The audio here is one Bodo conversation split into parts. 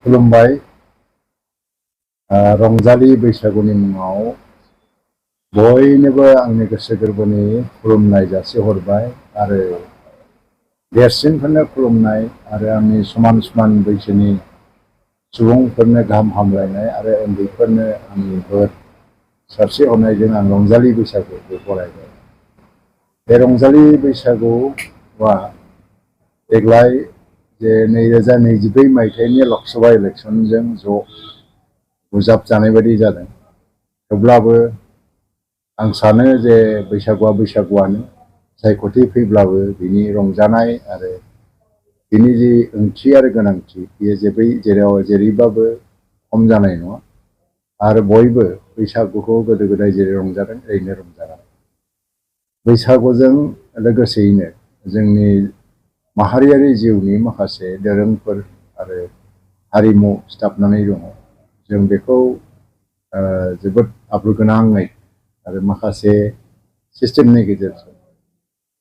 खुलुमबाय रंजालि बैसागुनि मुङाव बयनोबो आंनि गोसो गोरबोनि खुलुमनाय जासिहरबाय आरो देरसिनफोरनो खुलुमनाय आरो आंनि समान समान बैसोनि सुबुंफोरनो गाहाम हामलायनाय आरो उन्दैफोरनो आंनि बोर सारस्रिहरनायजों आं रंजालि बैसागुखौ बरायबाय। बे रंजालि बैसागुआ देग्लाय जे 2024 मायथाइनि लकसभा इलेक्सनजों ज' बुजाबजानाय बायदि जादों। थेवब्लाबो आं सानो जे बैसागुआनो सायख'थि फैब्लाबो बिनि रंजानाय आरो बिनि जि ओंथि आरो गोनांथि बेयो जेरैबाबो खम जानाय नङा आरो बयबो बैसागुखौ गोदो गोदाय जेरै रंजादों ओरैनो रंजागोन। बैसागुजों लोगोसेयैनो जोंनि माहारियारि जिउनि माखासे दोरोंफोर आरो हारिमु सिथाबनानै दङ। जों बेखौ जोबोद आब्रुगोनाङै आरो माखासे सिस्टेमनि गेजेरजों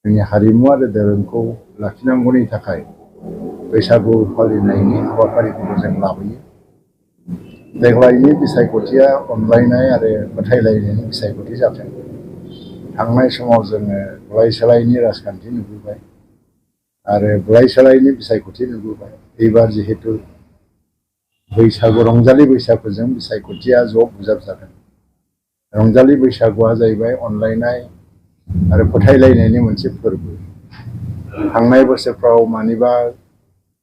जोंनि हारिमु आरो दोरोंखौ लाखिनांगौनि थाखाय बैसागु फालिनायनि हाबाफारिखौ जों लाबोयो। देग्लायनि बिसायख'थिया अनलायनाय आरो फोथायलायनायनि बिसायख'थि जाथों। थांनाय समाव जोङो गलाय सोलायनि राजखान्थि नुबोबाय आरो गलाय सोलायनि बिसायख'थि नुबोबाय। एबार जिहेतु रंजालि बैसागुजों बिसायख'थिया ज' बुजाब जादों। रंजालि बैसागुआ जाहैबाय अनलायनाय आरो फोथायलायनायनि मोनसे फोरबो। थांनाय बोसोरफ्राव मानिबा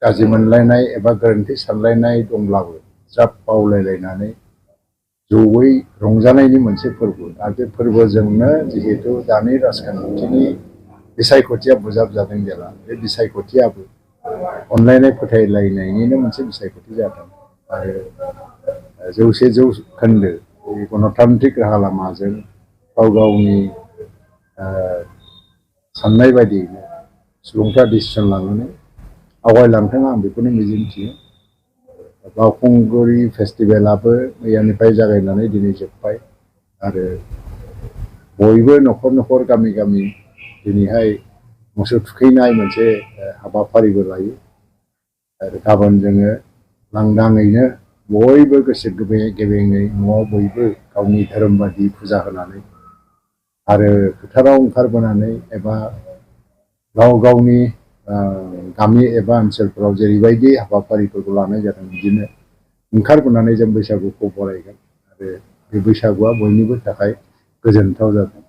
गाज्रि मोनलायनाय एबा गोरोन्थि सानलायनाय दंब्लाबो ज्राब बावलायलायनानै जयै रंजानायनि मोनसे फोरबो आरो बे फोरबोजोंनो जिहेतु दानि राजखान्थिनि बिसायख'थिया बुजाब जादों जेला बे बिसायख'थियाबो अनलायनाय फोथायलायनायनिनो मोनसे बिसायख'थि जादों आरो 100 जौखोन्दो गणतान्त्रिक राहा लामाजों गाव गावनि साननाय बायदियैनो सुबुंफ्रा डिसिसन लानानै आवगायलांथों आं बेखौनो मिजिंथियो। बावखुंग्रि फेस्टिभेलाबो मैयानिफ्राय जागायनानै दिनै जोब्बाय आरो बयबो न'खर न'खर गामि गामि दिनैहाय मोसौ थुखैनाय मोनसे हाबाफारिबो लायो आरो गाबोन जोङो लांदाङैनो बयबो गोसो गेबेङै न'आव बयबो गावनि धोरोम बायदि फुजा होनानै आरो फोथाराव ओंखारबोनानै एबा गाव गावनि गामि एबा ओनसोलफोराव जेरैबायदि हाबाफारिफोरखौ लानाय जादों बिदिनो ओंखारबोनानै जों बैसागुखौ बरायगोन आरो बे बैसागुआ बयनिबो थाखाय गोजोनथाव जादों।